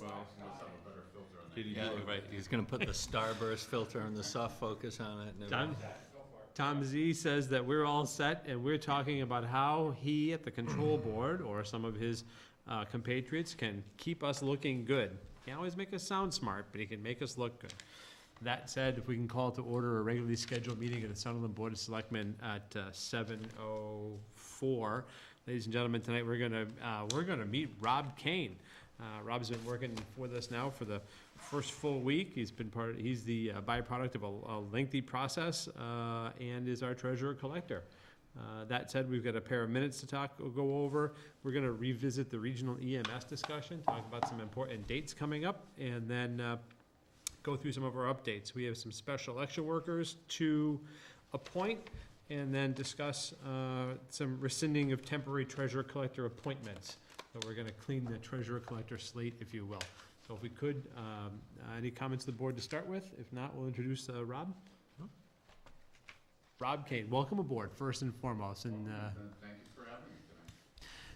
well. Must have a better filter on that. Did he Yeah, do it? right, he's gonna put the starburst filter and the soft focus on it and everything. Tom Z says that we're all set, and we're talking about how he at the control board, or some of his compatriots, can keep us looking good. Can't always make us sound smart, but he can make us look good. That said, if we can call to order a regularly scheduled meeting of the Sunderland Board of Selectmen at 7:04. Ladies and gentlemen, tonight we're gonna meet Rob Kane. Rob's been working with us now for the first full week. He's the byproduct of a lengthy process, and is our treasurer collector. That said, we've got a pair of minutes to go over. We're gonna revisit the regional EMS discussion, talk about some important dates coming up, and then go through some of our updates. We have some special election workers to appoint, and then discuss some rescinding of temporary treasurer collector appointments. So we're gonna clean the treasurer collector slate, if you will. So if we could, any comments to the board to start with? If not, we'll introduce Rob. Rob Kane, welcome aboard, first and foremost. And Thank you for having me tonight.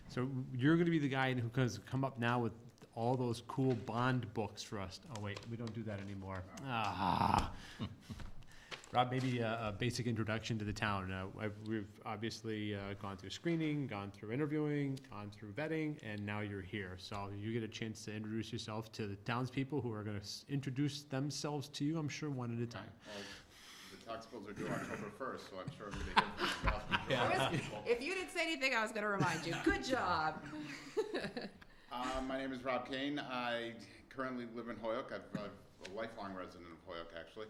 so you're gonna be the guy who can come up now with all those cool bond books for us. Oh wait, we don't do that anymore. Rob, maybe a basic introduction to the town. We've obviously gone through screening, gone through interviewing, gone through vetting, and now you're here. So you get a chance to introduce yourself to the townspeople who are gonna introduce themselves to you, I'm sure, one at a time. Well, the tax bills are due October 1st, so I'm sure I'm gonna hear from the vast majority of people. If you didn't say anything, I was gonna remind you. Good job. My name is Rob Kane. I currently live in Holyoke. I'm a lifelong resident of Holyoke, actually.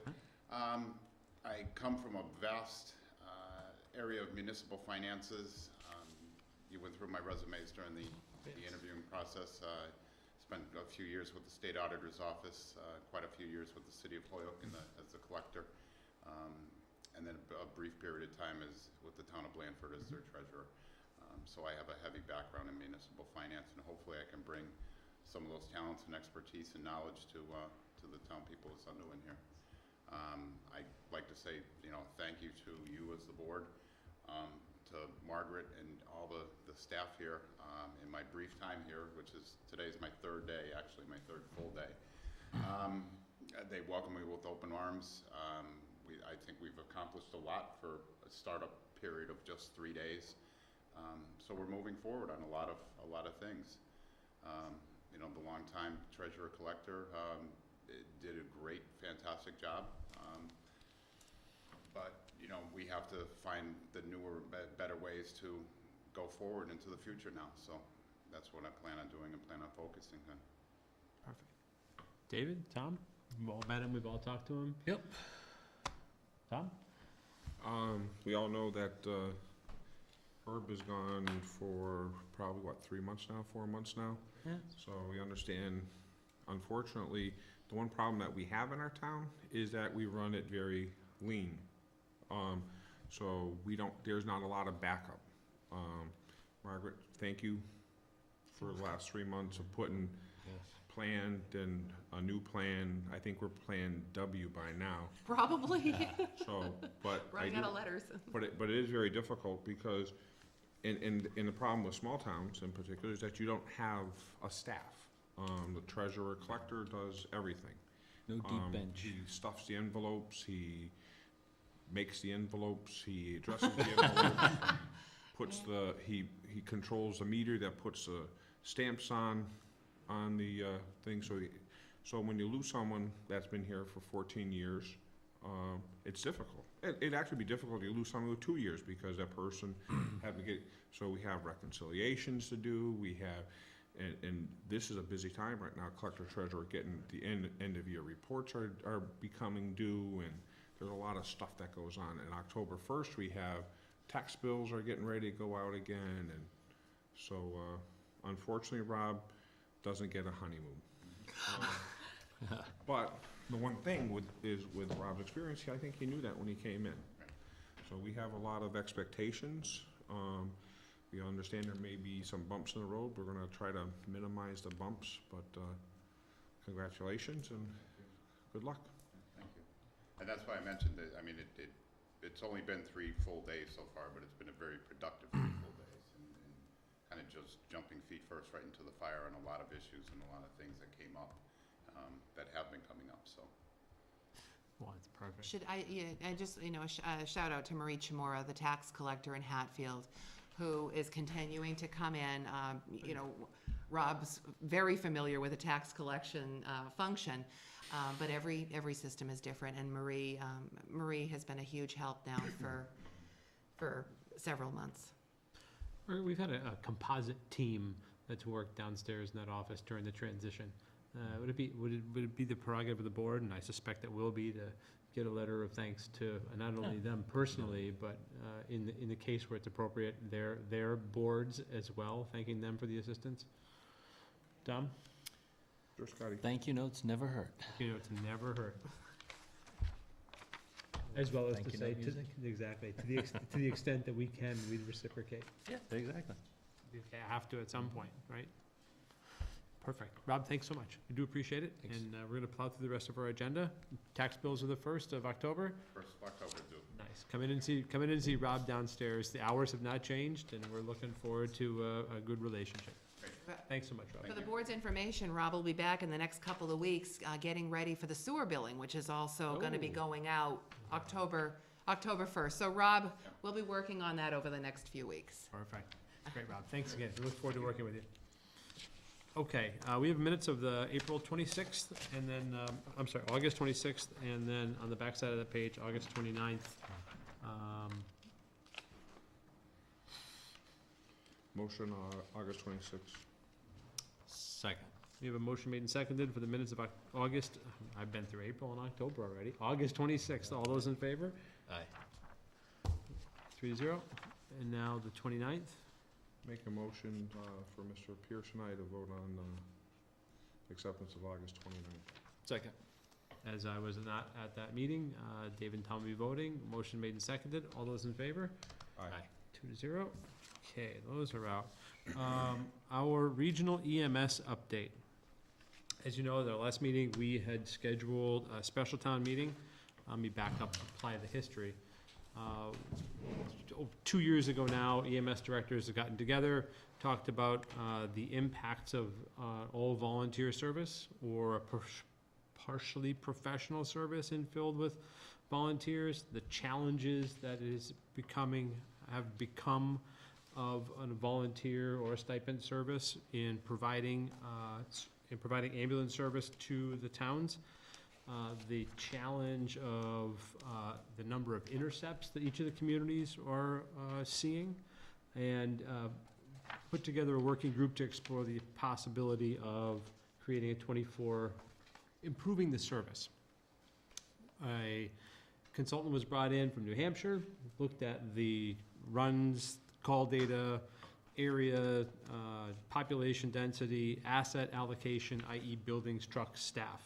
I come from a vast area of municipal finances. You went through my resumes during the interviewing process. Spent a few years with the state auditor's office, quite a few years with the city of Holyoke as the collector, and then a brief period of time with the town of Blandford as their treasurer. So I have a heavy background in municipal finance, and hopefully I can bring some of those talents and expertise and knowledge to the town people of Sunderland here. I'd like to say, thank you to you as the board, to Margaret and all the staff here. In my brief time here, today's my third day, actually my third full day. They welcome me with open arms. I think we've accomplished a lot for a startup period of just 3 days. So we're moving forward on a lot of things. The longtime treasurer collector did a great, fantastic job. But we have to find the newer, better ways to go forward into the future now. So that's what I plan on doing and plan on focusing on. Perfect. David, Tom, we've all met him, we've all talked to him. Yep. Tom? We all know that Herb is gone for probably, 3 months now, 4 months now? Yeah. So we understand, unfortunately, the one problem that we have in our town is that we run it very lean. So there's not a lot of backup. Margaret, thank you for the last 3 months of putting planned and a new plan. I think we're plan W by now. Probably. So, but Running out of letters. But it is very difficult because, and the problem with small towns in particular is that you don't have a staff. The treasurer collector does everything. No deep bench. He stuffs the envelopes, he makes the envelopes, he addresses the envelopes, he controls the meter that puts the stamps on the thing. So when you lose someone that's been here for 14 years, it's difficult. It'd actually be difficult to lose someone with 2 years because that person had to get. So we have reconciliations to do. We have. And this is a busy time right now. Collector, treasurer, getting the end of year reports are becoming due, and there's a lot of stuff that goes on. And October 1st, we have tax bills are getting ready to go out again, and so unfortunately, Rob doesn't get a honeymoon. But the one thing with Rob's experience, I think he knew that when he came in. So we have a lot of expectations. We understand there may be some bumps in the road. We're going to try to minimize the bumps, but congratulations and good luck. Thank you. And that's why I mentioned that. I mean, it's only been 3 full days so far, but it's been a very productive 3 full days, and kind of just jumping feet first right into the fire on a lot of issues and a lot of things that came up, that have been coming up, so. Well, it's perfect. Should I, I just, a shout out to Marie Chamora, the tax collector in Hatfield, who is continuing to come in. Rob's very familiar with the tax collection function, but every system is different, and Marie has been a huge help now for several months. We've had a composite team that's worked downstairs in that office during the transition. Would it be the prerogative of the board, and I suspect it will be, to get a letter of thanks to not only them personally, but in the case where it's appropriate, their boards as well, thanking them for the assistance? Dom? Sure, Scotty. Thank you notes never hurt. It's never hurt. As well as Thank to you say, note music. exactly, to the extent that we can, we reciprocate. Yeah, exactly. We have to at some point, right? Perfect. Rob, thanks so much. We do appreciate it. Thanks. And we're gonna plow through the rest of our agenda. Tax bills are the 1st of October. First of October due. Nice. Come in and see Rob downstairs. The hours have not changed, and we're looking forward to a good relationship. Thanks so much, Rob. For the board's information, Rob will be back in the next couple of weeks, getting ready for the sewer billing, which is also gonna be Oh. going out October 1st. So Rob, we'll be working on that over the next few weeks. Perfect. Great, Rob. Thanks again. We look forward to working with you. Okay, we have minutes of the April 26th, and then, August 26th, and then on the back side of the page, August 29th. Motion, August 26th. Second. We have a motion made and seconded for the minutes of August, I've been through April and October already, August 26th. All those in favor? Aye. 3-0. And now the 29th. Make a motion for Mr. Pierce and I to vote on acceptance of August 29th. Second. As I was not at that meeting, Dave and Tom will be voting. Motion made and seconded. All those in favor? Aye. 2-0. Okay, those are out. Our regional EMS update. As you know, at our last meeting, we had scheduled a special town meeting. Let me back up, apply the history. 2 years ago now, EMS directors have gotten together, talked about the impacts of all volunteer service or a partially professional service and filled with volunteers, the challenges that have become of a volunteer or a stipend service in providing ambulance service to the towns. The challenge of the number of intercepts that each of the communities are seeing, and put together a working group to explore the possibility of creating improving the service. A consultant was brought in from New Hampshire, looked at the runs, call data, area, population density, asset allocation, i.e. buildings, trucks, staff,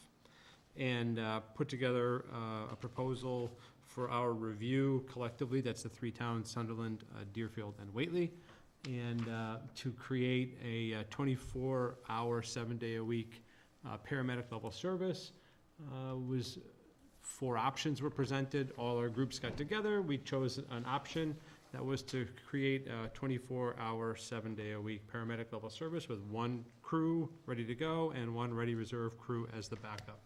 and put together a proposal for our review collectively. That's the 3 towns, Sunderland, Deerfield, and Whately, and to create a 24-hour, 7-day-a-week paramedic level service. 4 options were presented. All our groups got together. We chose an option that was to create a 24-hour, 7-day-a-week paramedic level service with 1 crew ready to go and 1 ready reserve crew as the backup.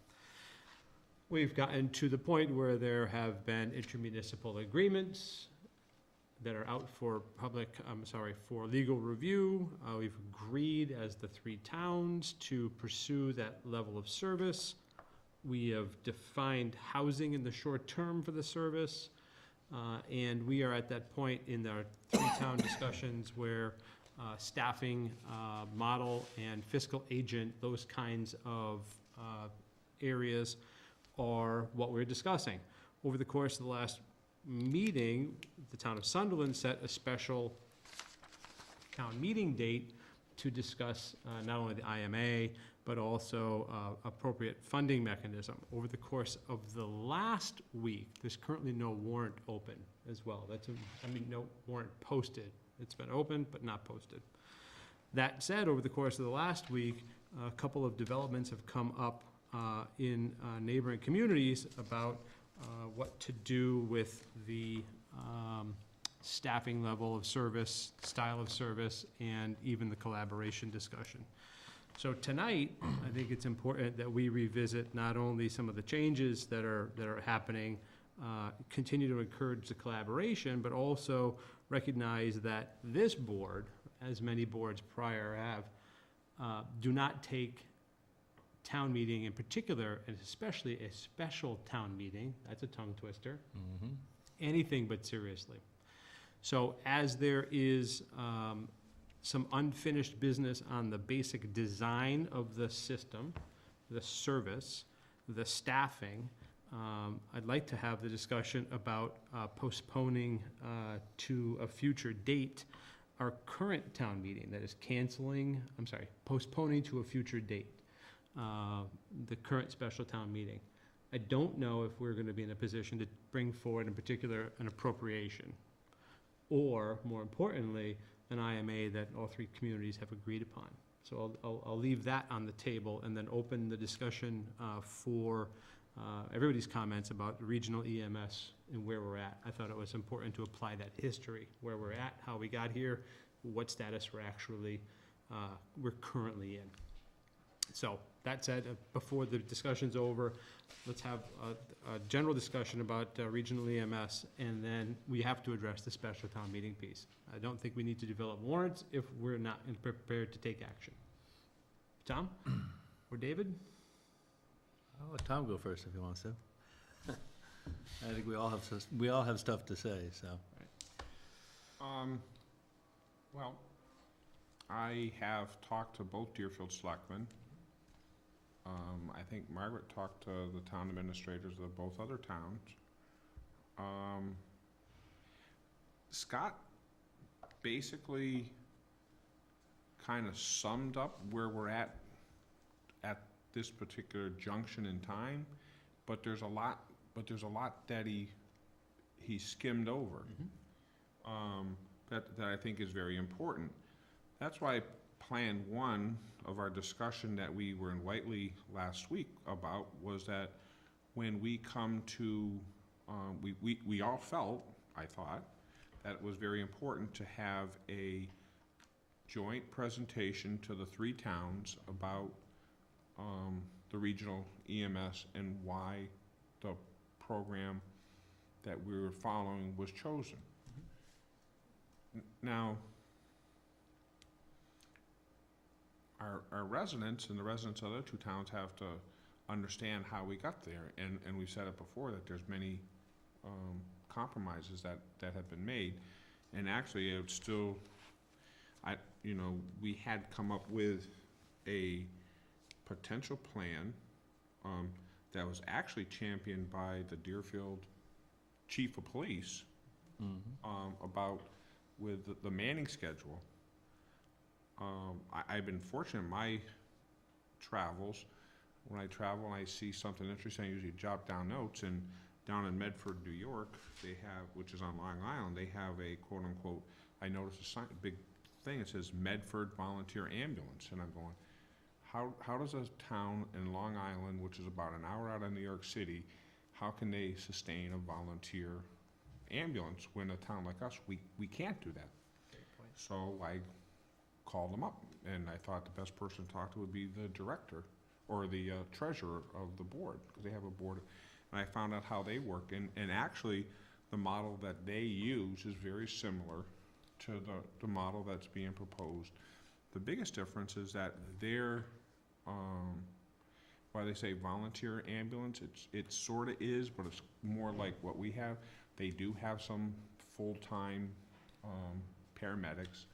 We've gotten to the point where there have been intermunicipal agreements that are out for for legal review. We've agreed as the 3 towns to pursue that level of service. We have defined housing in the short term for the service. And we are at that point in our 3-town discussions where staffing model and fiscal agent, those kinds of areas are what we're discussing. Over the course of the last meeting, the town of Sunderland set a special town meeting date to discuss not only the IMA, but also appropriate funding mechanism. Over the course of the last week, there's currently no warrant open as well. No warrant posted. It's been open, but not posted. That said, over the course of the last week, a couple of developments have come up in neighboring communities about what to do with the staffing level of service, style of service, and even the collaboration discussion. So tonight, I think it's important that we revisit not only some of the changes that are happening, continue to encourage the collaboration, but also recognize that this board, as many boards prior have, do not take town meeting in particular, and especially a special town meeting, that's a tongue twister, anything but seriously. So as there is some unfinished business on the basic design of the system, the service, the staffing, I'd like to have the discussion about postponing to a future date our current town meeting, that is postponing to a future date the current special town meeting. I don't know if we're gonna be in a position to bring forward in particular an appropriation, or more importantly, an IMA that all three communities have agreed upon. So I'll leave that on the table and then open the discussion for everybody's comments about regional EMS and where we're at. I thought it was important to apply that history, where we're at, how we got here, what status we're currently in. So that said, before the discussion's over, let's have a general discussion about regional EMS, and then we have to address the special town meeting piece. I don't think we need to develop warrants if we're not prepared to take action. Tom or David? I'll let Tom go first if he wants to. I think we all have stuff to say, so. Well, I have talked to both Deerfield selectmen. I think Margaret talked to the town administrators of both other towns. Scott basically kind of summed up where we're at this particular junction in time, but there's a lot that he skimmed over, that I think is very important. That's why Plan 1 of our discussion that we were in Whiteley last week about was that when we come to, we all felt, I thought, that it was very important to have a joint presentation to the three towns about the regional EMS and why the program that we were following was chosen. Now, our residents and the residents of the other two towns have to understand how we got there, and we've said it before that there's many compromises that have been made, and actually it's still, we had come up with a potential plan that was actually championed by the Deerfield Chief of Police about with the manning schedule. I've been fortunate in my travels. When I travel and I see something interesting, I usually jot down notes. And down in Medford, New York, they have, which is on Long Island, they have a quote unquote, I noticed a sign, a big thing, it says Medford Volunteer Ambulance. And I'm going, how does a town in Long Island, which is about an hour out of New York City, how can they sustain a volunteer ambulance when a town like us, we can't do that? So I called them up, and I thought the best person to talk to would be the director or the treasurer of the board, because they have a board. And I found out how they work, and actually the model that they use is very similar to the model that's being proposed. The biggest difference is that their, why they say volunteer ambulance, it sort of is, but it's more like what we have. They do have some full-time paramedics,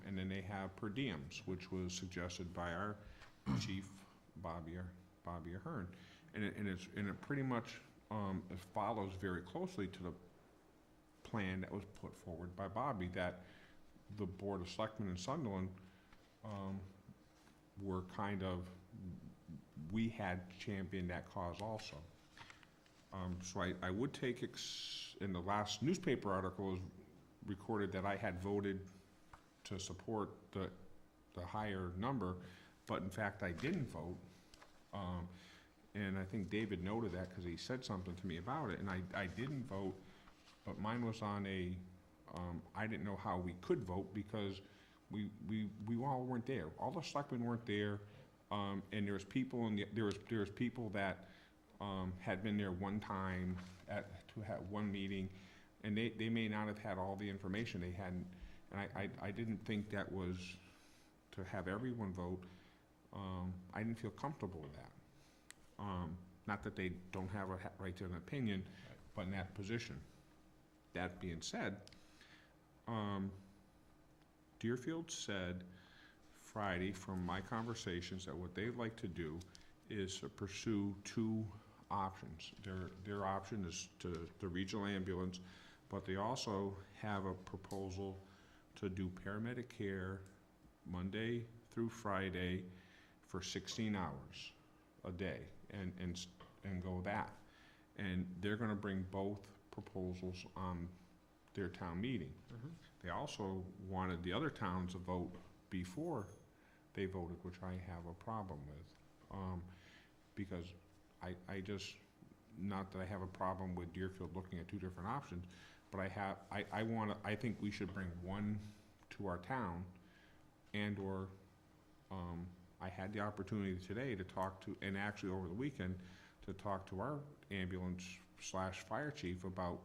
and then they have per diems, which was suggested by our chief, Bobby Ahern. And it pretty much it follows very closely to the plan that was put forward by Bobby, that the Board of Selectmen in Sunderland were kind of, we had championed that cause also. So I would take, in the last newspaper article was recorded that I had voted to support the higher number, but in fact I didn't vote. And I think David noted that because he said something to me about it, and I didn't vote but mine was on a, I didn't know how we could vote because we all weren't there. All the selectmen weren't there, and there was people there was people that, had been there one time to have one meeting, and they may not have had all the information. They hadn't, and I didn't think that was, to have everyone vote, I didn't feel comfortable with that. Not that they don't have a right to an opinion, but in that position. That being said, Deerfield said Friday from my conversations that what they'd like to do is to pursue two options. Their option is to the regional ambulance, but they also have a proposal to do paramedic care Monday through Friday for 16 hours a day and go that. And they're gonna bring both proposals on their town meeting. Mhm. They also wanted the other towns to vote before they voted, which I have a problem with. Because I just, not that I have a problem with Deerfield looking at two different options, but I think we should bring one to our town, and/or, I had the opportunity today to talk to, and actually over the weekend, to talk to our ambulance/fire chief about,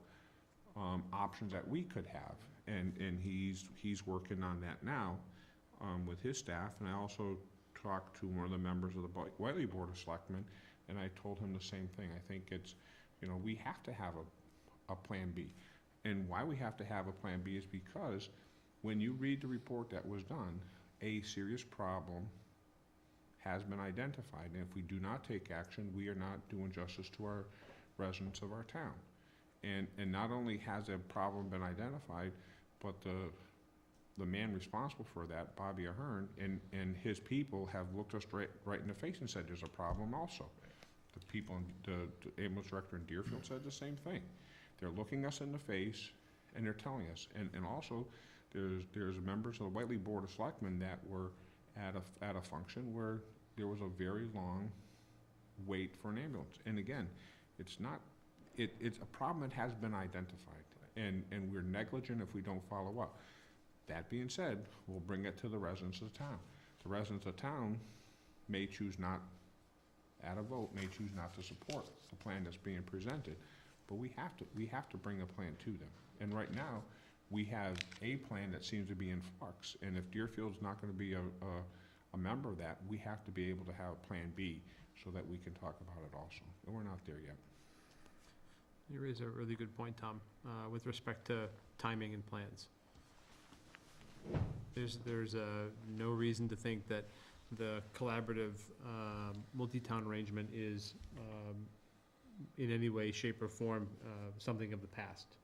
options that we could have. And he's working on that now, with his staff, and I also talked to one of the members of the Whiteley Board of Selectmen, and I told him the same thing. I think it's, we have to have a Plan B. And why we have to have a Plan B is because when you read the report that was done, a serious problem has been identified, and if we do not take action, we are not doing justice to our residents of our town. And not only has a problem been identified, but the man responsible for that, Bobby Ahern, and his people have looked us right in the face and said there's a problem also. The people, the ambulance director in Deerfield said the same thing. They're looking us in the face and they're telling us. And also, there's members of the Whiteley Board of Selectmen that were at a function where there was a very long wait for an ambulance. And again, it's a problem that has been identified, and we're negligent if we don't follow up. That being said, we'll bring it to the residents of the town. The residents of town may choose not, at a vote, may choose not to support the plan that's being presented, but we have to bring a plan to them. And right now, we have a plan that seems to be in flux, and if Deerfield's not gonna be a member of that, we have to be able to have a Plan B so that we can talk about it also, and we're not there yet. You raise a really good point, Tom, with respect to timing and plans. There's no reason to think that the collaborative multi-town arrangement is in any way, shape, or form something of the past.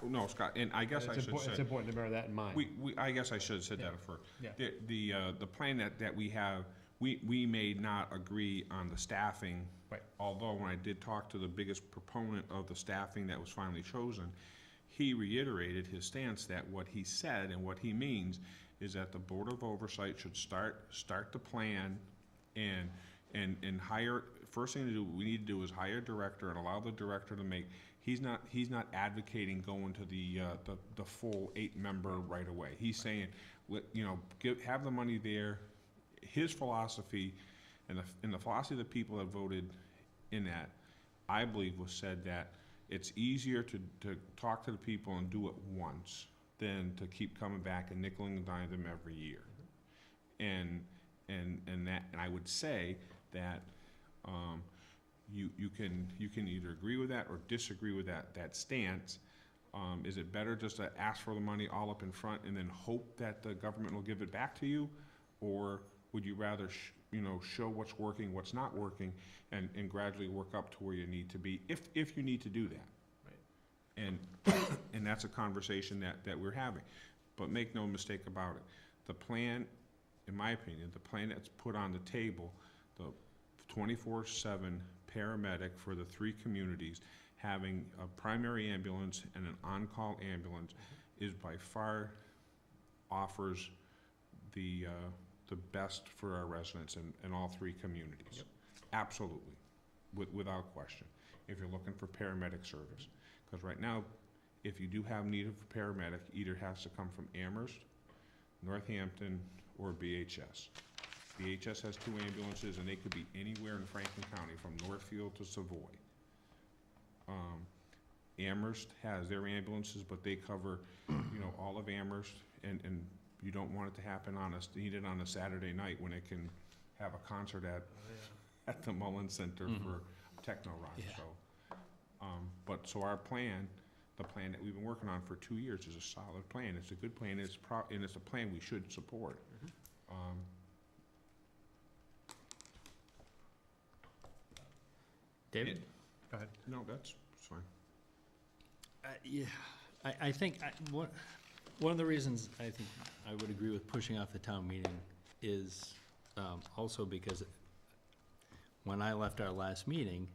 No, Scott, and I guess I should It's say, important to bear that in mind. I guess I should have said that first. Yeah. The plan that we have, we may not agree on the staffing. Right. Although when I did talk to the biggest proponent of the staffing that was finally chosen, he reiterated his stance that what he said and what he means is that the Board of Oversight should start the plan and hire, first thing we need to do is hire a director and allow the director to make, he's not advocating going to the full 8-member right away. He's saying, have the money there. His philosophy and the philosophy of the people that voted in that, I believe, was said that it's easier to talk to the people and do it once than to keep coming back and nickel and dime them every year. And I would say that you can either agree with that or disagree with that stance. Is it better just to ask for the money all up in front and then hope that the government will give it back to you, or would you rather show what's working, what's not working, and gradually work up to where you need to be, if you need to do that? Right. And that's a conversation that we're having. But make no mistake about it, the plan, in my opinion, the plan that's put on the table, the 24/7 paramedic for the 3 communities, having a primary ambulance and an on-call ambulance, is by far offers the best for our residents in all 3 communities. Yep. Absolutely, without question. if you're looking for paramedic service. Because right now, if you do have need of a paramedic, either has to come from Amherst, Northampton, or BHS. BHS has 2 ambulances, and they could be anywhere in Franklin County, from Northfield to Savoy. Amherst has their ambulances, but they cover, all of Amherst, and you don't want it to happen need it on a Saturday night when it can have a concert at the Mullen Center for Techno Rock, Yeah. so. So our plan, the plan that we've been working on for 2 years, is a solid plan. It's a good plan, and it's a plan we should support. David? Go ahead. No, that's fine. Yeah, I think, one of the reasons I think I would agree with pushing off the town meeting is also because when I left our last meeting,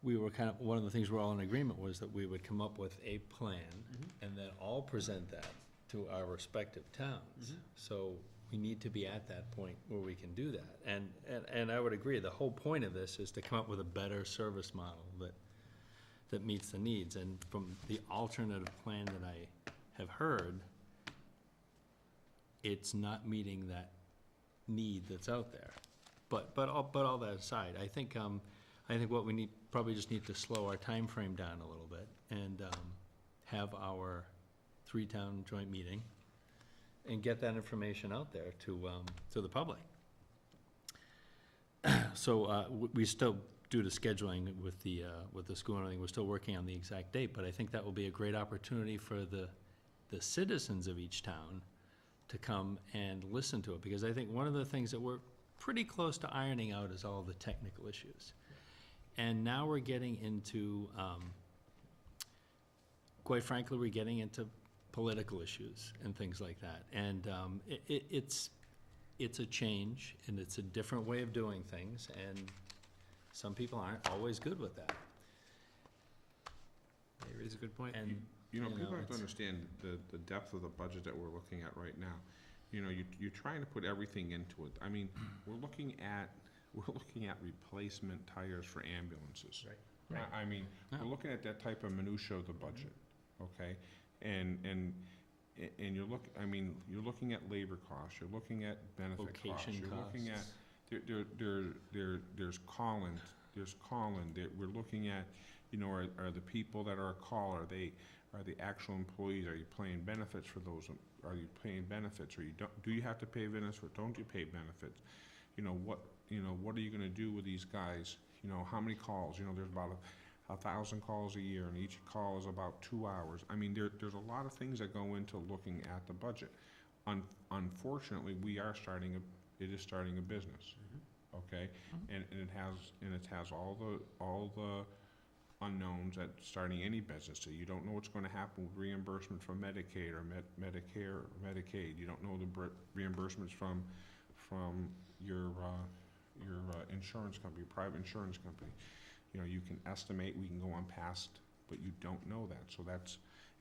we were one of the things we're all in agreement was that we would come up with a plan and then all present that to our respective towns. So we need to be at that point where we can do that. And I would agree, the whole point of this is to come up with a better service model that meets the needs. And from the alternative plan that I have heard, it's not meeting that need that's out there. But all that aside, I think what we need, probably just need to slow our time frame down a little bit and have our 3-town joint meeting and get that information out there to the public. So we still, due to scheduling with the school and everything, we're still working on the exact date, but I think that will be a great opportunity for the citizens of each town to come and listen to it, because I think one of the things that we're pretty close to ironing out is all the technical issues. And now we're getting into, quite frankly, we're getting into political issues and things like that. And it's a change, and it's a different way of doing things, and some people aren't always good with that. That is a good point. And People have to it's- understand the depth of the budget that we're looking at right now. You're trying to put everything into it. I mean, we're looking at replacement tires for ambulances. Right. I mean, Yeah. we're looking at that type of minutia of the budget, okay? And you're looking at labor costs, you're looking at benefit costs, Location you're looking at, costs. there's calling, we're looking at, are the people that are a call, are they actual employees? Are you paying benefits for those? Are you paying benefits, or do you have to pay benefits, or don't you pay benefits? What are you gonna do with these guys? How many calls? There's about 1,000 calls a year, and each call is about 2 hours. I mean, there's a lot of things that go into looking at the budget. Unfortunately, it is starting a business, okay? And it has all the unknowns at starting any business. So you don't know what's going to happen with reimbursement from Medicaid or Medicare or Medicaid. You don't know the reimbursements from your insurance company, your private insurance company. You can estimate, we can go on past, but you don't know that. So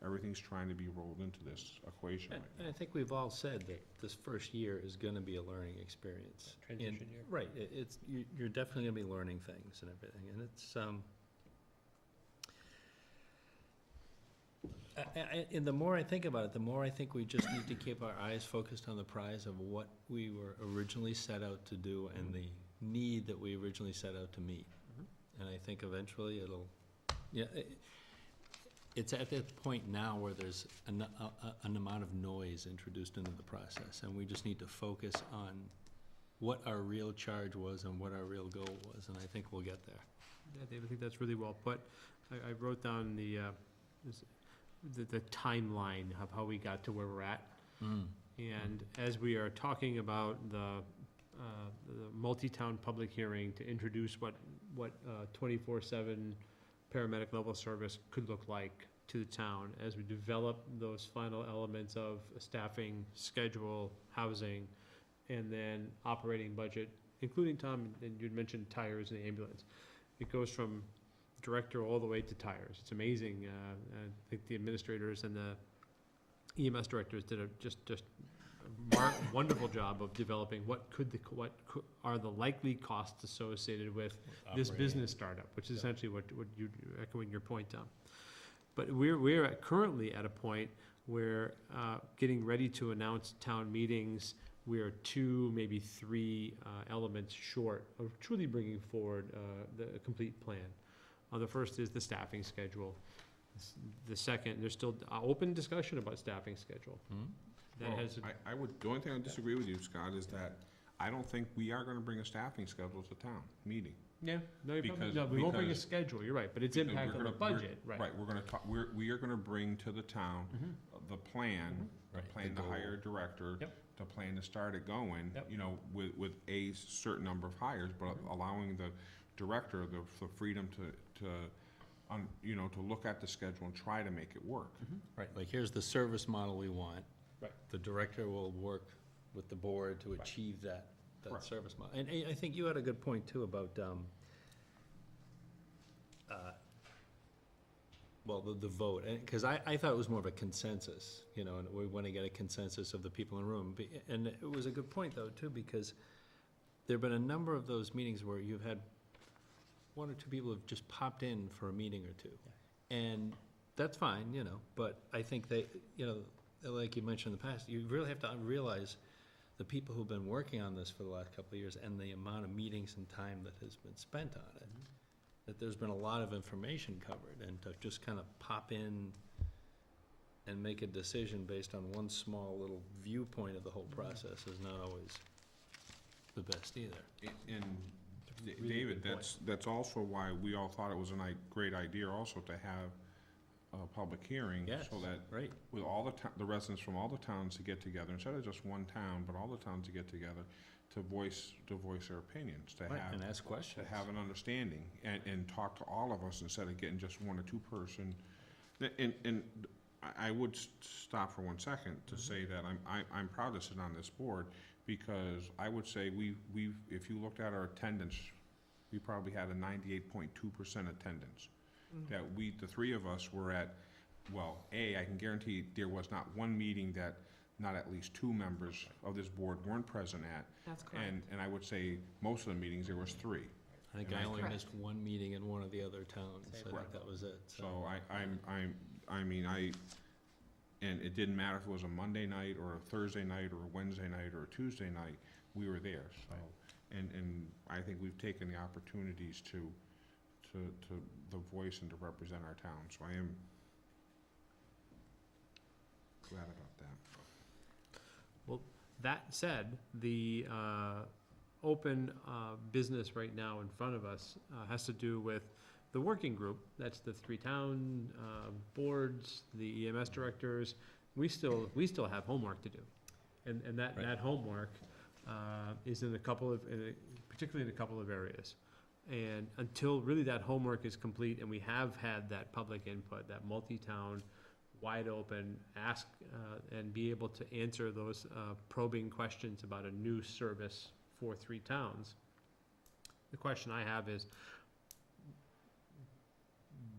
everything's trying to be rolled into this equation right now. And I think we've all said that this first year is gonna be a learning experience. Transition And- year. Right, you're definitely gonna be learning things and everything, and it's, and the more I think about it, the more I think we just need to keep our eyes focused on the prize of what we were originally set out to do and the need that we originally set out to meet. And I think eventually it's at that point now where there's an amount of noise introduced into the process, and we just need to focus on what our real charge was and what our real goal was, and I think we'll get there. Yeah, Dave, I think that's really well put. I wrote down the timeline of how we got to where we're at. And as we are talking about the multi-town public hearing to introduce what 24/7 paramedic level service could look like to the town, as we develop those final elements of staffing, schedule, housing, and then operating budget, including, Tom, and you'd mentioned tires and the ambulance. It goes from director all the way to tires. It's amazing. I think the administrators and the EMS directors did just a wonderful job of developing what are the likely costs associated with this Operating. business startup, which is essentially what you, echoing your point, Tom. But we're currently at a point where, getting ready to announce town meetings, we are 2, maybe 3 elements short of truly bringing forward the complete plan. The first is the staffing schedule. The second, there's still open discussion about staffing schedule. That Well, has, I would, the only thing I disagree with you, Scott, is that I don't think we are gonna bring a staffing schedule to town meeting. yeah, no, you probably, Because- no, we won't bring a because- schedule, you're right, but its Because impact we're on the gonna- budget, right. Right, we're gonna talk, we are gonna bring to the town the plan, the Right, plan the to hire a goal. director, Yep. the plan to start it going, Yep. you know, with a certain number of hires, but allowing the director the freedom to, you know, to look at the schedule and try to make it work. Right, like here's the service model we want. Right. The director will work with the board to achieve that Correct. service model. And I think you had a good point too about, well, the vote, and, cause I thought it was more of a consensus, you know, and we wanna get a consensus of the people in the room. And it was a good point though too, because there've been a number of those meetings where you've had 1 or 2 people have just popped in for a meeting or 2. And that's fine, you know, but I think they, you know, like you mentioned in the past, you really have to realize the people who've been working on this for the last couple of years and the amount of meetings and time that has been spent on it. That there's been a lot of information covered, and to just kind of pop in and make a decision based on one small little viewpoint of the whole process is not always the best either. And Really David, good that's also why we all thought it was a great idea also to have a public hearing. Yes, So that right. with all the residents from all the towns to get together, instead of just one town, but all the towns to get together, to voice their opinions, to Right, have, and ask questions. to have an understanding, and talk to all of us instead of getting just 1 or 2 person. And I would stop for 1 second to say that I'm proud to sit on this board, because I would say we've, if you looked at our attendance, we probably had a 98.2% attendance. That the 3 of us were at, well, I can guarantee there was not 1 meeting that not at least 2 members of this board weren't present at. That's correct. And I would say most of the meetings, there was 3. I think And I I only Correct. missed 1 meeting in one of the other towns, I think Correct. that was it, So and it didn't matter if it was a Monday night or a Thursday night or a Wednesday night or a Tuesday night, we were there, so. And I think we've taken the opportunities to the voice and to represent our town, so I am glad about that. That said, the open business right now in front of us has to do with the working group. That's the 3 town boards, the EMS directors. We still have homework to do. And that Right. homework is in particularly in a couple of areas. And until really that homework is complete and we have had that public input, that multi-town, wide open, ask and be able to answer those probing questions about a new service for 3 towns. The question I have is,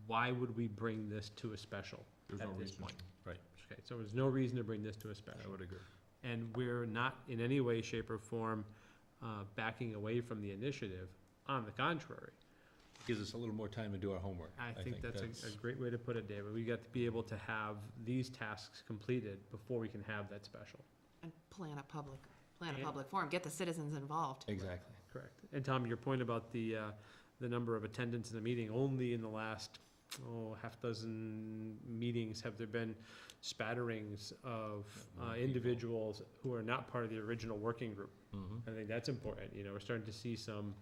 why would we bring this to a special There's no at this reason. point? Right. Okay, so there's no reason to bring this to a I special. would agree. And we're not in any way, shape, or form backing away from the initiative. On the contrary. Gives us a little more time to do our homework. I think that's a great way to put it, David. We got to be able to have these tasks completed before we can have that special. And plan a public And- forum, get the citizens involved. Exactly. Correct. And Tom, your point about the number of attendance in the meeting, only in the last, half dozen meetings have there been spatterings of More people. individuals who are not part of the original working group. Mhm. I think that's important. We're starting to see some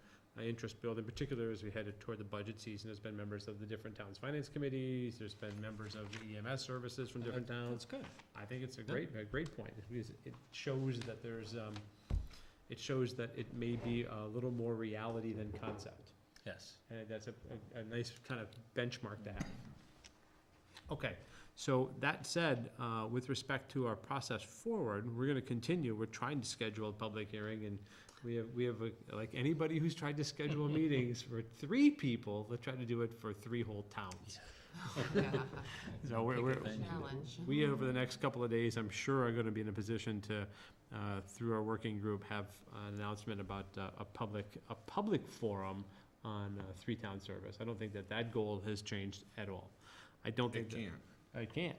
interest build, in particular as we headed toward the budget season. There's been members of the different towns' finance committees, there's been members of the EMS services from different towns. That's good. I think it's a great point. It shows that it shows that it may be a little more reality than concept. Yes. And that's a nice kind of benchmark to have. Okay, so that said, with respect to our process forward, we're gonna continue. We're trying to schedule a public hearing, and we have like anybody who's tried to schedule meetings for 3 people, let's try to do it for 3 whole towns. Yeah. So we're, Challenge. we, over the next couple of days, I'm sure are gonna be in a position to, through our working group, have an announcement about a public forum on three-town service. I don't think that goal has changed at all. I don't think It that. can't. I can't.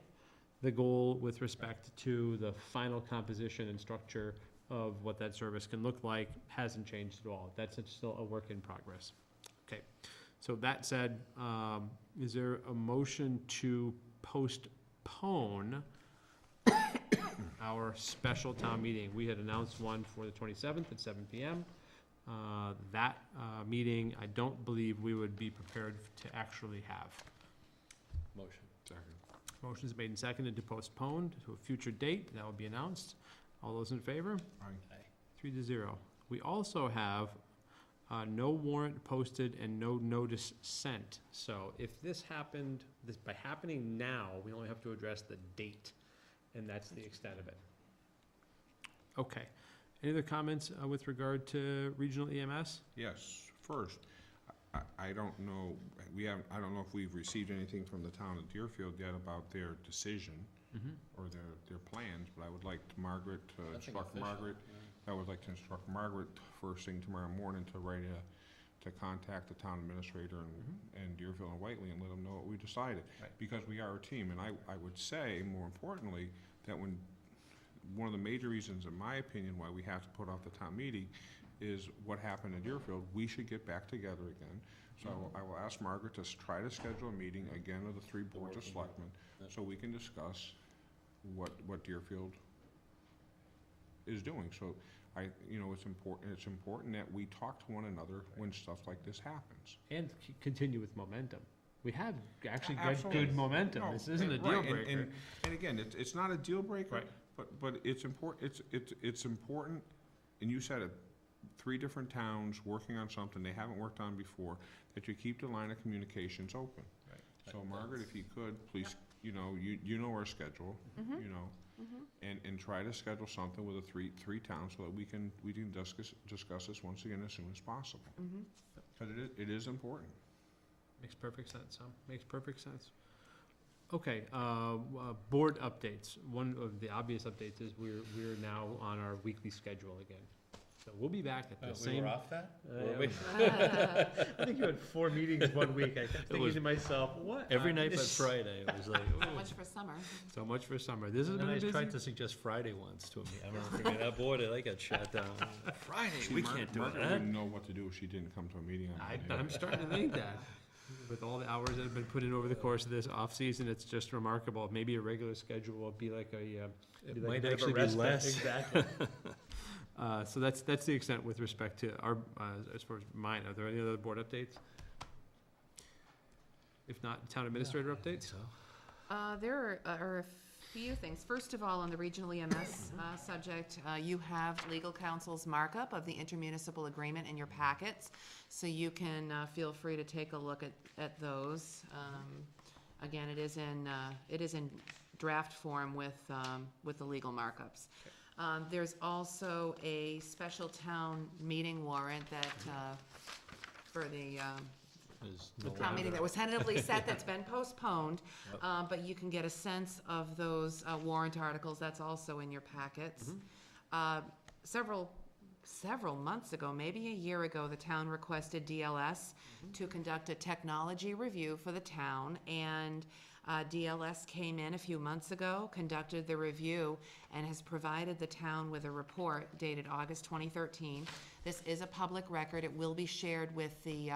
The goal with respect to the final composition and structure of what that service can look like hasn't changed at all. That's still a work in progress. Okay, so that said, is there a motion to postpone our special town meeting? We had announced one for the 27th at 7 PM. That meeting, I don't believe we would be prepared to actually have. Motion. Second. Motion is made and seconded to postpone to a future date. That will be announced. All those in favor? Aye. 3-0. We also have no warrant posted and no notice sent. So if this happened, by happening now, we only have to address the date, and that's the extent of it. Okay. Any other comments with regard to regional EMS? Yes, first, I don't know, I don't know if we've received anything from the town of Deerfield yet about their decision or their plans, but I would like Margaret to instruct Margaret. I would like to instruct Margaret first thing tomorrow morning to contact the town administrator and Deerfield and Whiteley and let them know what we decided. Right. Because we are a team, and I would say, more importantly, that one of the major reasons, in my opinion, why we have to put off the town meeting is what happened in Deerfield. We should get back together again. So I will ask Margaret to try to schedule a meeting again of the three boards of selectmen, so we can discuss what Deerfield is doing. So it's important that we talk to one another when stuff like this happens. And continue with momentum. We have actually got Absolutely. good momentum. No, This isn't a deal right, breaker. And again, it's not a deal breaker, Right. but it's important, it's important, and you said it, 3 different towns working on something they haven't worked on before, that you keep the line of communications open. Right. So Margaret, if you could, please, you know our schedule, and try to schedule something with the three towns so that we can discuss this once again as soon as possible. Because it is important. Makes perfect sense, huh? Makes perfect sense. Okay, board updates. One of the obvious updates is we're now on our weekly schedule again. So we'll be back at the same. We were off that? I think you had 4 meetings one week. I kept thinking was to myself, what? Every night but Friday, it was like, So much for summer. So much for summer. This has and been then a I busy. tried to suggest Friday once to me. I remember thinking, that boy, I got shut down. Friday, See, Margaret wouldn't know what to do if she didn't come to a meeting on Monday. I'm starting to think that. With all the hours that have been put in over the course of this off-season, it's just remarkable. Maybe a regular schedule will be like a. It like might a bit of a actually be respite. less. Exactly. So that's the extent with respect to our, as far as mine. Are there any other board updates? If not, town administrator updates? So, There are a few things. First of all, on the regional EMS subject, you have legal counsel's markup of the intermunicipal agreement in your packets, so you can feel free to take a look at those. Again, it is in draft form with the legal markups. There's also a special town meeting warrant that for the town meeting that was tentatively set that's been postponed, but you can get a sense of those warrant articles. That's also in your packets. Several months ago, maybe a year ago, the town requested DLS to conduct a technology review for the town, and DLS came in a few months ago, conducted the review, and has provided the town with a report dated August 2013. This is a public record. It will be shared with the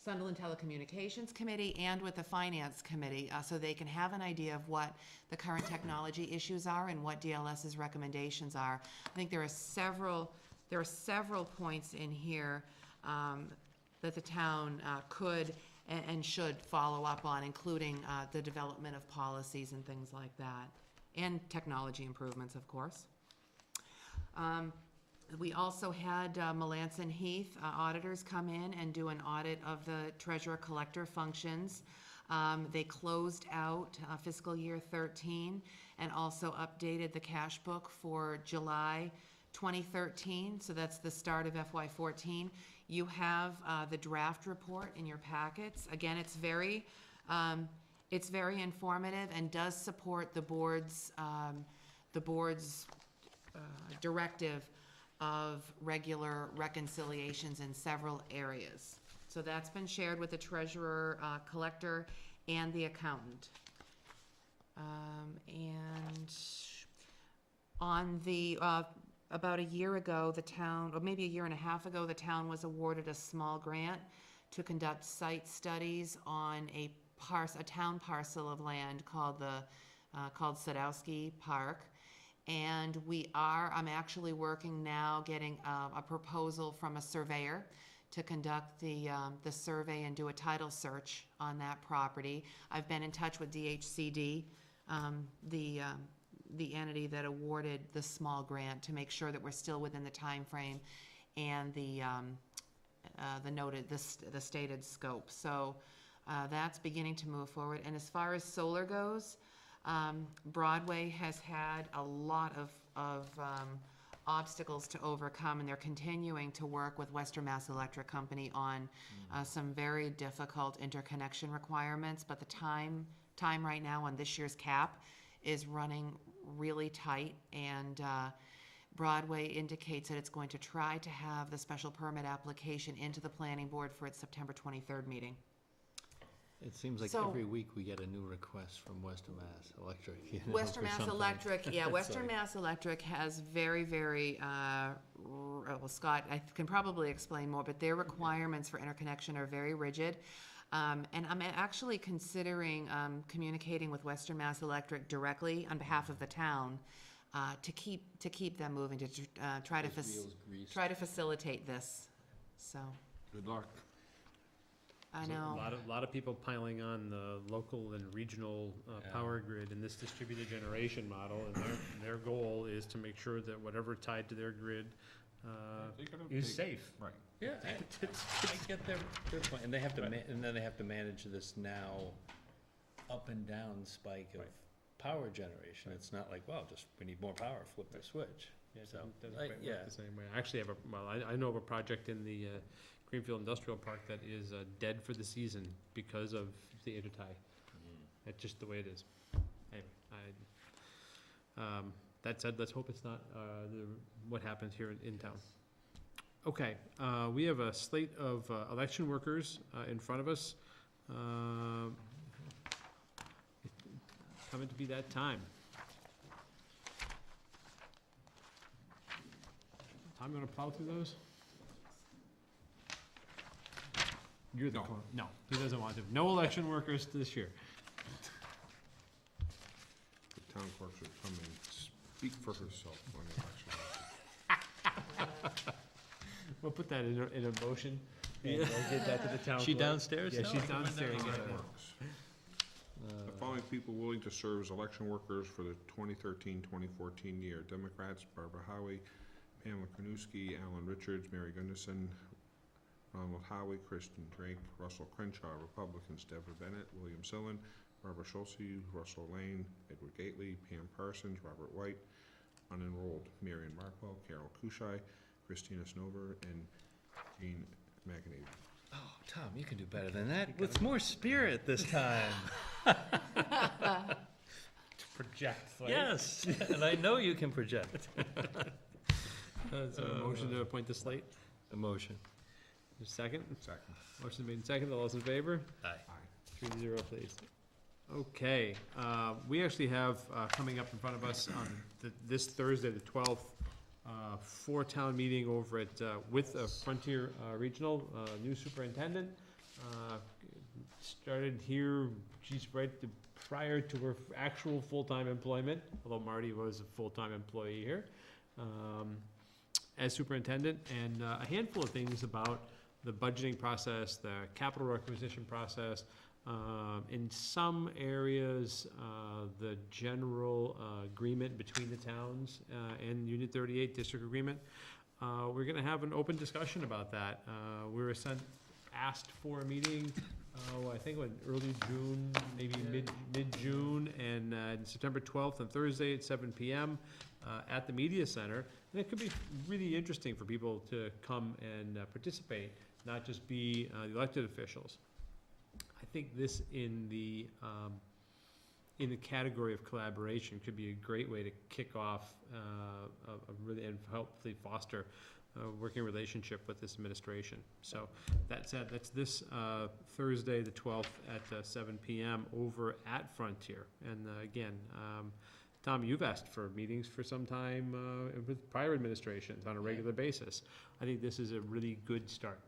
Sunderland Telecommunications Committee and with the Finance Committee, so they can have an idea of what the current technology issues are and what DLS's recommendations are. I think there are several points in here that the town could and should follow up on, including the development of policies and things like that, and technology improvements, of course. We also had Melanson Heath auditors come in and do an audit of the treasurer-collector functions. They closed out fiscal year 13 and also updated the cash book for July 2013, so that's the start of FY14. You have the draft report in your packets. Again, it's very It's very informative and does support the board's directive of regular reconciliations in several areas. So that's been shared with the treasurer, collector, and the accountant. And on the, about a year ago, the town, or maybe a year and a half ago, the town was awarded a small grant to conduct site studies on a town parcel of land called Sadowski Park. And I'm actually working now, getting a proposal from a surveyor to conduct the survey and do a title search on that property. I've been in touch with DHCD, the entity that awarded the small grant, to make sure that we're still within the time frame and the stated scope. So that's beginning to move forward. And as far as solar goes, Broadway has had a lot of obstacles to overcome, and they're continuing to work with Western Mass Electric Company on some very difficult interconnection requirements. But the time right now on this year's cap is running really tight, and Broadway indicates that it's going to try to have the special permit application into the planning board for its September 23rd meeting. It seems like So- every week we get a new request from Western Mass Electric. You know, Western for Mass something. Electric, yeah, It's Western like- Mass Electric has very, well, Scott, I can probably explain more, but their requirements for interconnection are very rigid. And I'm actually considering communicating with Western Mass Electric directly on behalf of the town to keep them moving, to try to Those wheels greased. try to facilitate this. So, Good luck. I There's know. A lot of people piling on the local and regional power grid in this distributed generation model, and their goal is to make sure that whatever tied to their grid is safe. Right. Yeah, I get their point, and they have to, and then they have to manage this now up and down spike of Right. power generation. It's not like, well, just, we need more power, flip the switch. Yeah, it So, doesn't I- quite work yeah. the same way. I actually have I know of a project in the Greenfield Industrial Park that is dead for the season because of the intertie. That's just the way it is. Anyway, that said, let's hope it's not what happens here in town. Okay, we have a slate of election workers in front of us. Coming to be that time. Tom, you wanna plow through those? You're the No. corner. No, he doesn't want to. No election workers this year. The town clerk should come and speak for herself on the election. We'll put that in a motion and get that to the town She clerk. downstairs? Yeah, No, she's come in there. downstairs. How Yeah. that works. The following people willing to serve as election workers for the 2013-2014 year: Democrats, Barbara Howie, Pamela Kranuski, Alan Richards, Mary Gunderson, Ronald Howie, Kristen Drake, Russell Crenshaw. Republicans: Deborah Bennett, William Sillen, Barbara Schulze, Russell Lane, Edward Gately, Pam Parsons, Robert White. Unenrolled: Marion Markwell, Carol Kushai, Christina Snover, and Jean McAnady. Oh, Tom, you can do better than that, with more spirit this time. Project. Right? Yes, and I know you can project. So a motion to appoint the slate. A motion. There's a second. Second. Motion made in second. All those in favor? Aye. Aye. 3-0, please. Okay, we actually have coming up in front of us on this Thursday, the 12th, for town meeting over at, with Frontier Regional, new superintendent. Started here, she's prior to her actual full-time employment, although Marty was a full-time employee here, as superintendent, and a handful of things about the budgeting process, the capital requisition process, in some areas, the general agreement between the towns and Unit 38 district agreement. We're gonna have an open discussion about that. We were asked for a meeting, I think early June, maybe mid-June, and September 12th on Thursday at 7 PM at the Media Center. And it could be really interesting for people to come and participate, not just be the elected officials. I think this in the category of collaboration could be a great way to kick off a really, and hopefully foster a working relationship with this administration. So that said, that's this Thursday, the 12th at 7 p.m. over at Frontier. And again, Tom, you've asked for meetings for some time with prior administrations on a regular basis. I think this is a really good start.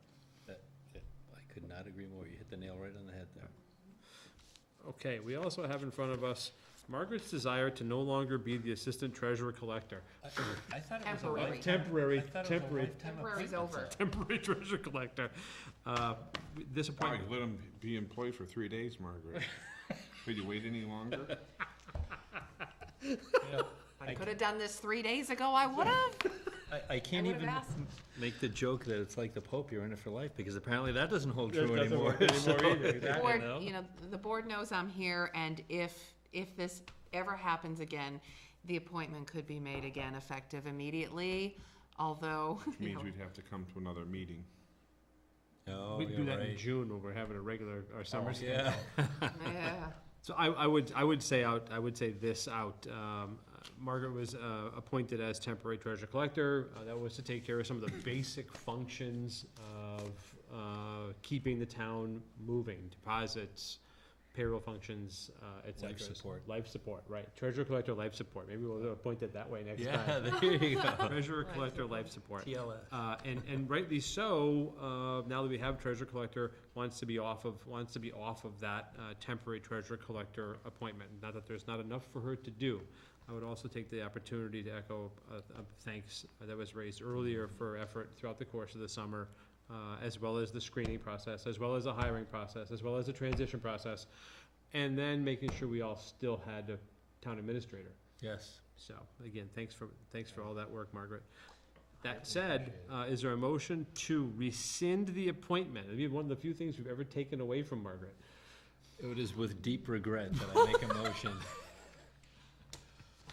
I could not agree more. You hit the nail right on the head there. Okay, we also have in front of us Margaret's desire to no longer be the assistant treasurer collector. I thought Temporary. Temporary Temporary's over. temporary treasurer collector. This Wow, appointment, you let him be employed for 3 days, Margaret. Could you wait any longer? I could have done this 3 days ago, I would have. I can't I would've even asked. make the joke that it's like the Pope, you're in it for life, because apparently that doesn't hold That true doesn't anymore. work anymore So- either, exactly. Board, know? you know, the board knows I'm here, and if this ever happens again, the appointment could be made again effective immediately, although, Which you means know, we'd have to come to another meeting. Oh, we do you're that in right. June when we're having a regular, our summer. Oh, yeah. yeah. So I would say this out. Margaret was appointed as temporary treasurer collector. That was to take care of some of the basic functions of keeping the town moving, deposits, payroll functions, et cetera. Life support. Life support, right. Treasurer collector, life support. Maybe we'll appoint it that way next Yeah, time. there you go. Treasurer collector, life support. TLS. And rightly so, now that we have treasurer collector, wants to be off of that temporary treasurer collector appointment. Not that there's not enough for her to do. I would also take the opportunity to echo thanks that was raised earlier for effort throughout the course of the summer, as well as the screening process, as well as the hiring process, as well as the transition process, and then making sure we all still had a town administrator. Yes. So, again, thanks for all that work, Margaret. That said, is there a motion to rescind the appointment? It'd be one of the few things we've ever taken away from Margaret. It is with deep regret that I make a motion.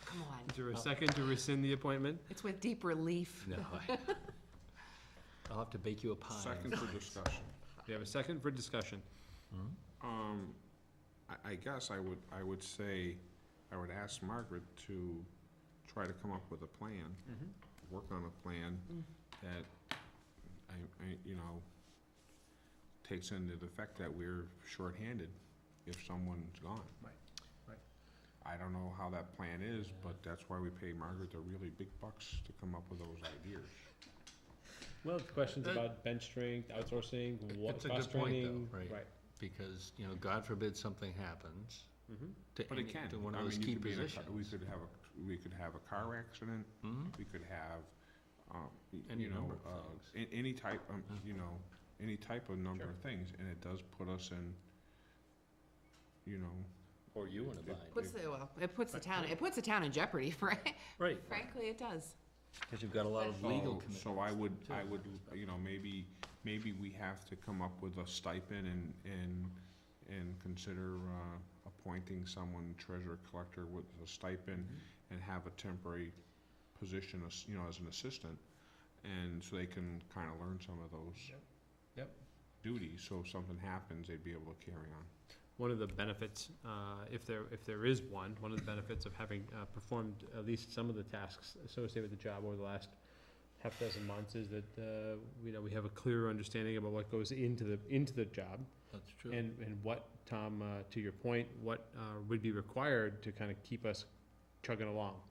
Come on, Is there a second to rescind the appointment? it's with deep relief. No. I'll have to bake you a pie. Second for discussion. We have a second for discussion. I guess I would say, I would ask Margaret to try to come up with a plan, work on a plan that takes into the fact that we're shorthanded if someone's gone. Right. I don't know how that plan is, but that's why we pay Margaret the really big bucks to come up with those ideas. Well, questions about bench strength, outsourcing, It's a cost good point, training. though, right. Because, God forbid something happens to But it can. to one of I those mean, you key could be in a car- positions. we could have a car accident, Mhm. we could have, Any number of things. any type, any type of number Sure. of things, and it does put us in, Or you in a bind. It puts the town in jeopardy, right? Right, Frankly, it does. because you've got a lot of legal commitments. So I would, too. maybe we have to come up with a stipend and consider, appointing someone treasurer collector with a stipend and have a temporary position as, as an assistant, and so they can kind of learn some of those Yep. duties, so if something happens, they'd be able to carry on. One of the benefits, if there is one of the benefits of having performed at least some of the tasks associated with the job over the last half dozen months is that, we have a clearer understanding about what goes into the job. That's true. And what, Tom, to your point, what would be required to kind of keep us chugging along.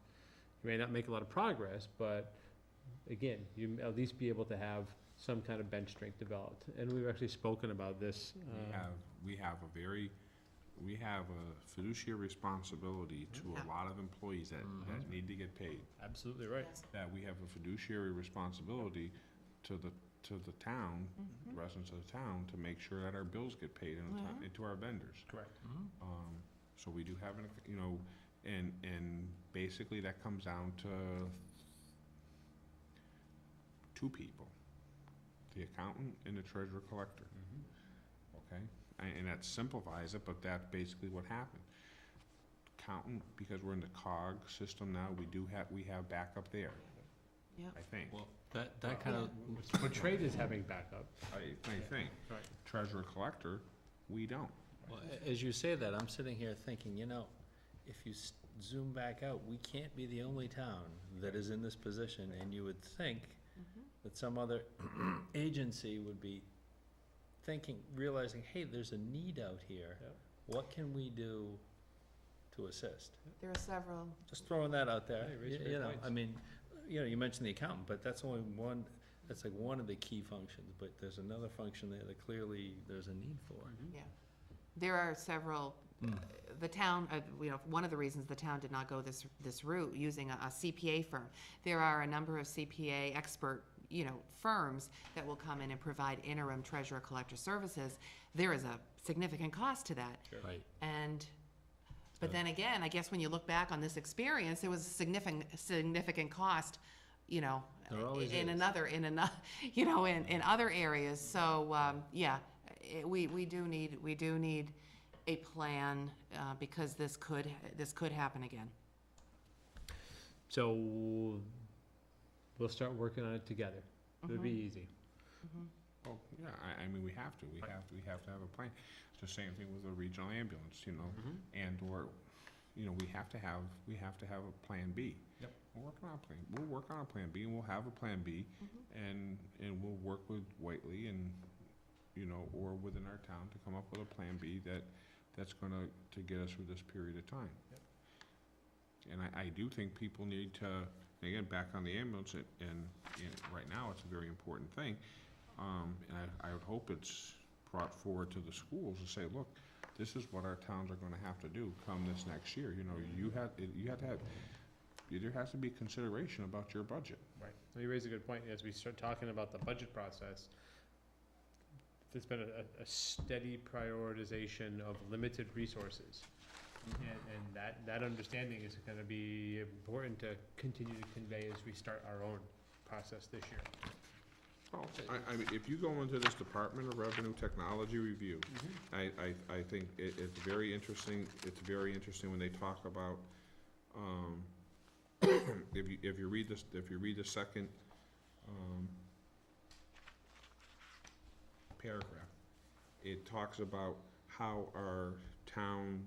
You may not make a lot of progress, but again, you at least be able to have some kind of bench strength developed. And we've actually spoken about this. We have a fiduciary responsibility to Yeah. a lot of employees that need to get paid. Absolutely right. Yes. That we have a fiduciary responsibility to the town, residents of the town, to make sure that our bills get paid and to our vendors. Correct. So we do have, and basically that comes down to two people, the accountant and the treasurer collector, okay? And that simplifies it, but that's basically what happened. Accountant, because we're in the COG system now, we have backup there, Yep. I think. Well, that kind of, But trade is having backup. I think. Right. Treasurer collector, we don't. Well, as you say that, I'm sitting here thinking, if you zoom back out, we can't be the only town that is in this position, and you would think that some other agency would be thinking, realizing, hey, there's a need out here. Yep. What can we do to assist? There are several. Just throwing that out there. Yeah, you raise great points. I mean, you mentioned the accountant, but that's only one, that's like one of the key functions, but there's another function there that clearly there's a need for. Yeah. There are several, the town, one of the reasons the town did not go this route, using a CPA firm. There are a number of CPA expert, firms that will come in and provide interim treasurer collector services. There is a significant cost to that. Sure. Right. But then again, I guess when you look back on this experience, it was a significant cost, There always in is. in other areas. So, we do need a plan, because this could happen again. So we'll start working on it together. It'll be easy. Well, yeah, I mean, we have to have a plan. It's the same thing with the regional ambulance, and or, we have to have a plan B. Yep. We'll work on a plan B, and we'll have a plan B, and we'll work with Whiteley and, or within our town to come up with a plan B that's gonna, to get us through this period of time. Yep. And I do think people need to, again, back on the ambulance, and right now, it's a very important thing. And I would hope it's brought forward to the schools to say, look, this is what our towns are gonna have to do come this next year. There has to be consideration about your budget. Right. Well, you raise a good point. As we start talking about the budget process, there's been a steady prioritization of limited resources. And that understanding is gonna be important to continue to convey as we start our own process this year. Well, I mean, if you go into this Department of Revenue Technology Review, I think it's very interesting, when they talk about, if you read the second, paragraph, it talks about how our town's,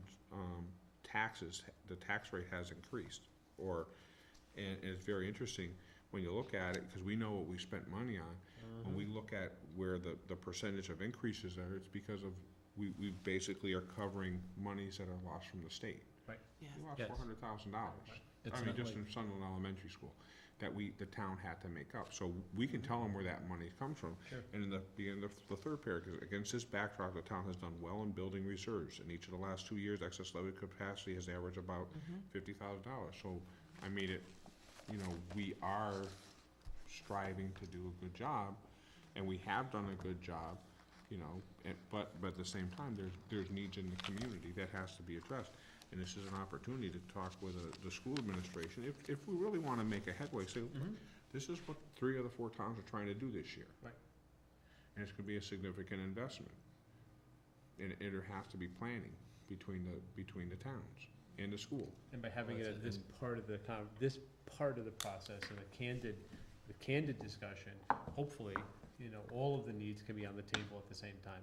taxes, the tax rate has increased, and it's very interesting when you look at it, because we know what we spent money on. When we look at where the percentage of increases are, it's because of, we basically are covering monies that are lost from the state. Right. Yes. We lost Yes. $400,000. It's I mean, not just like- in Sunderland Elementary School, that the town had to make up. So we can tell them where that money comes from. Sure. And in the beginning of the third paragraph, against this backdrop, the town has done well in building reserves. In each of the last 2 years, excess levy capacity has averaged about $50,000. So, I mean, we are striving to do a good job, and we have done a good job, but at the same time, there's needs in the community that has to be addressed. And this is an opportunity to talk with the school administration, if we really wanna make a headway, say, look, this is what 3 of the 4 towns are trying to do this year. Right. And it's gonna be a significant investment. And there has to be planning between the towns and the school. And by having it Well, at this part of the process and the candid discussion, hopefully, all of the needs can be on the table at the same time.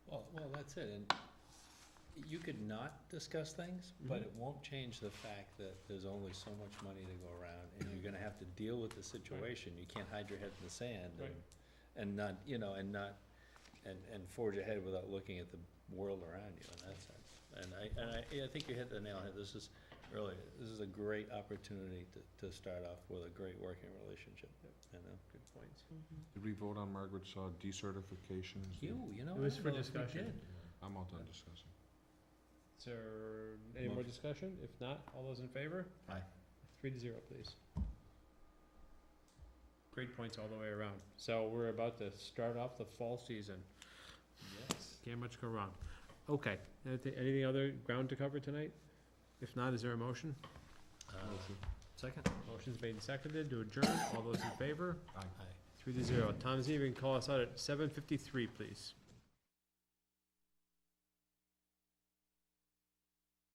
Well, that's it, and you could not discuss things, but it won't change the fact that there's only so much money to go around, and you're gonna have to deal with the situation. You can't hide your head in the sand Right. and not, and forge ahead without looking at the world around you in that sense. And I think you hit the nail on it. This is a great opportunity to start off with a great working relationship, Good points. Did we vote on Margaret's decertifications? It was for discussion. I'm all done discussing. Is there any more discussion? If not, all those in favor? Aye. 3-0, please. Great points all the way around. So we're about to start off the fall season. Yes. Can't much go wrong. Okay, anything other ground to cover tonight? If not, is there a motion? Second? Motion's made and seconded to adjourn. All those in favor? Aye. 3-0. Tom Zevin, call us out at 7:53, please.